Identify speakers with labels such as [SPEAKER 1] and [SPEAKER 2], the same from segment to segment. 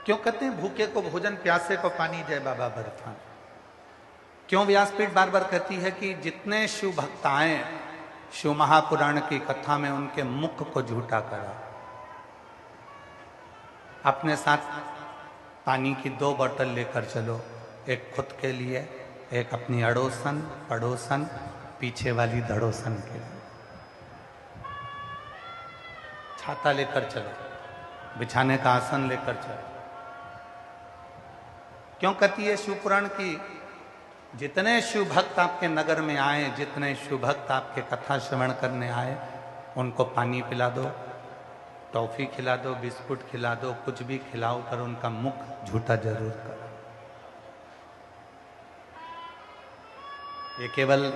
[SPEAKER 1] क्यों कहते हैं भूखे को भोजन, प्यासे को पानी, जय बाबा बर्फान? क्यों व्यासपीठ बार बार कहती है कि जितने शिव भक्त आए शिव महापुराण की कथा में उनके मुख को झूठा करा। अपने साथ पानी की 2 बोतल लेकर चलो, एक खुद के लिए, एक अपनी अड़ोसन पड़ोसन पीछे वाली धड़ोसन के लिए। छाता लेकर चलो, बिछाने का आसन लेकर चलो। क्यों कहती है शिव पुराण की जितने शिव भक्त आपके नगर में आए, जितने शिव भक्त आपके कथा श्रवण करने आए, उनको पानी पिला दो, टॉफी खिला दो, बिस्कुट खिला दो, कुछ भी खिलाओ, पर उनका मुख झूठा जरूर करो। ये केवल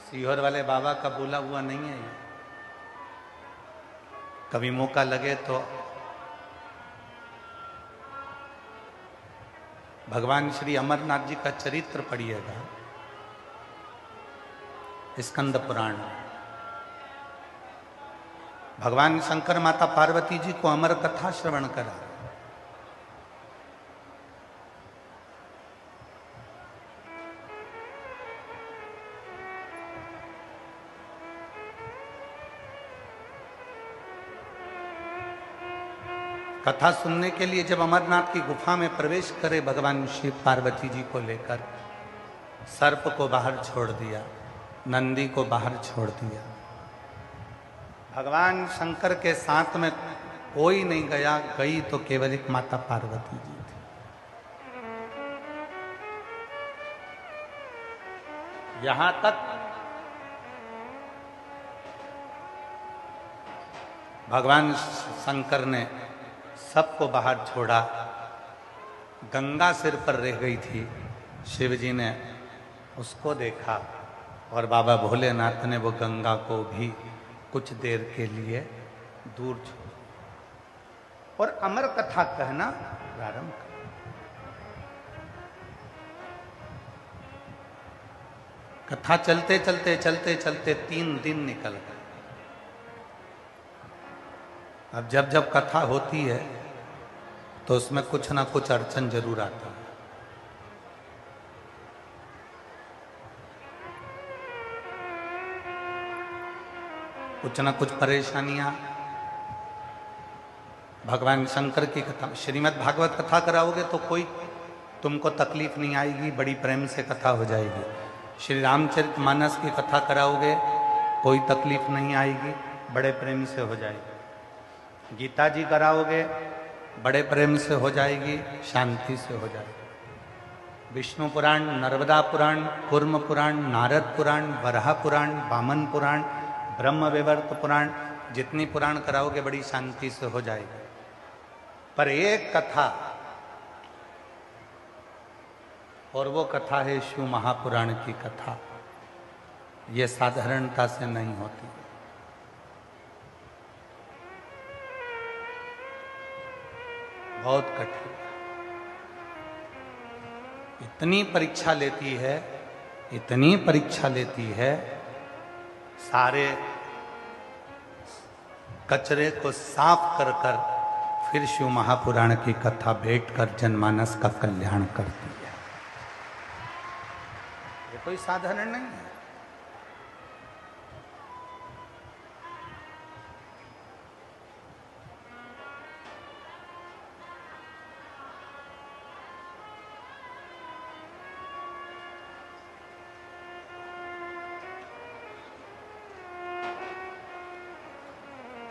[SPEAKER 1] सीहोर वाले बाबा का बोला हुआ नहीं है। कभी मौका लगे तो भगवान श्री अमरनाथ जी का चरित्र पढ़िएगा, स्कंद पुराण। भगवान शंकर माता पार्वती जी को अमर कथा श्रवण करा। कथा सुनने के लिए जब अमरनाथ की गुफा में प्रवेश करे भगवान शिव पार्वती जी को लेकर, सर्प को बाहर छोड़ दिया, नंदी को बाहर छोड़ दिया। भगवान शंकर के साथ में कोई नहीं गया, गई तो केवल एक माता पार्वती जी थी। यहां तक भगवान शंकर ने सबको बाहर छोड़ा। गंगा सिर पर रह गई थी। शिव जी ने उसको देखा और बाबा भोलेनाथ ने वो गंगा को भी कुछ देर के लिए दूर छोड़ा और अमर कथा कहना प्रारंभ कर। कथा चलते चलते चलते चलते 3 दिन निकल गए। अब जब जब कथा होती है तो उसमें कुछ ना कुछ अड़चन जरूर आता है। कुछ ना कुछ परेशानियां। भगवान शंकर की कथा, श्रीमद् भागवत कथा कराओगे तो कोई तुमको तकलीफ नहीं आएगी, बड़ी प्रेम से कथा हो जाएगी। श्री रामचरितमानस की कथा कराओगे कोई तकलीफ नहीं आएगी, बड़े प्रेम से हो जाएगी। गीता जी कराओगे बड़े प्रेम से हो जाएगी, शांति से हो जाएगी। विष्णु पुराण, नर्मदा पुराण, कूर्म पुराण, नारद पुराण, वराह पुराण, वामन पुराण, ब्रह्म वैवर्त पुराण, जितनी पुराण कराओगे बड़ी शांति से हो जाएगी। पर एक कथा, और वो कथा है शिव महापुराण की कथा। ये साधारणता से नहीं होती। बहुत कठिन, इतनी परीक्षा लेती है, इतनी परीक्षा लेती है, सारे कचरे को साफ कर कर फिर शिव महापुराण की कथा बैठकर जनमानस का कल्याण करती है। ये कोई साधारण नहीं है।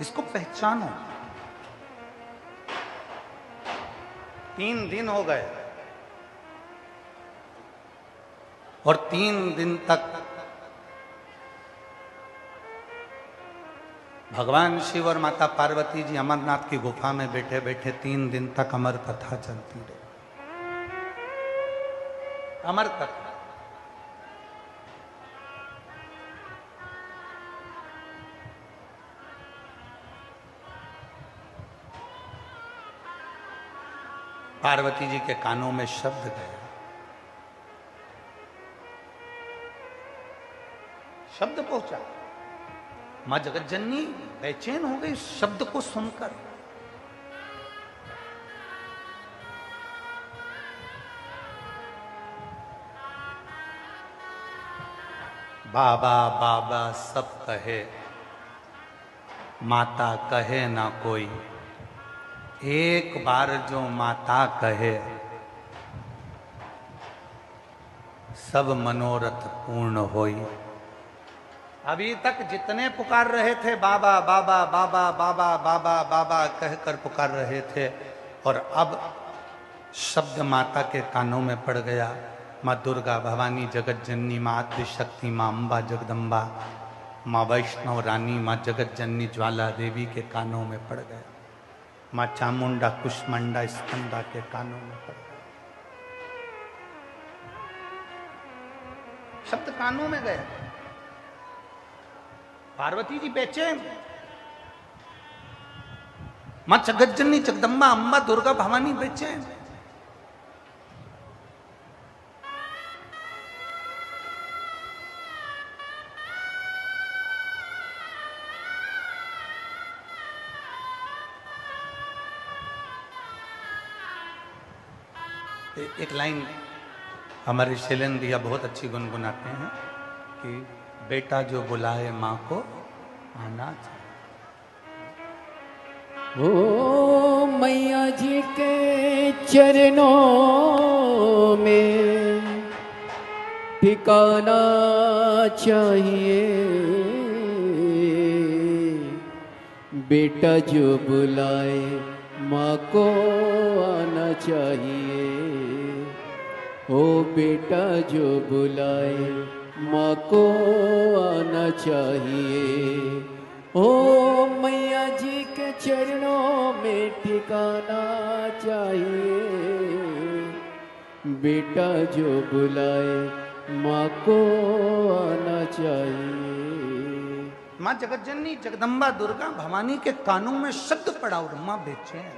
[SPEAKER 1] इसको पहचानो। 3 दिन हो गए और 3 दिन तक भगवान शिव और माता पार्वती जी अमरनाथ की गुफा में बैठे बैठे 3 दिन तक अमर कथा चलती रही। अमर कथा। पार्वती जी के कानों में शब्द गया, शब्द पहुंचा। मां जगत जननी बेचैन हो गई शब्द को सुनकर। बाबा बाबा सब कहे, माता कहे ना कोई। एक बार जो माता कहे, सब मनोरथ पूर्ण होई। अभी तक जितने पुकार रहे थे बाबा बाबा बाबा बाबा बाबा बाबा कहकर पुकार रहे थे, और अब शब्द माता के कानों में पड़ गया। माँ दुर्गा, भवानी, जगत जननी, माँ आदिशक्ति, माँ अम्बा जगदम्बा, माँ वैष्णव रानी, माँ जगत जननी ज्वाला देवी के कानों में पड़ गया। माँ चामुंडा, कुष्मांडा, स्कंदा के कानों में पड़ गया। शब्द कानों में गया। पार्वती जी बेचैन, मां जगत जननी जगदम्बा अम्बा दुर्गा भवानी बेचैन। एक लाइन हमारे शैलेंद्रिया बहुत अच्छी गुनगुनाते हैं कि बेटा जो बुलाए माँ को आना चाहिए।
[SPEAKER 2] ओ मैया जी के चरणों में ठिकाना चाहिए, बेटा जो बुलाए माँ को आना चाहिए। ओ बेटा जो बुलाए माँ को आना चाहिए। ओ मैया जी के चरणों में ठिकाना चाहिए, बेटा जो बुलाए माँ को आना चाहिए।
[SPEAKER 1] माँ जगत जननी जगदम्बा दुर्गा भवानी के कानों में शब्द पड़ा और माँ बेचैन।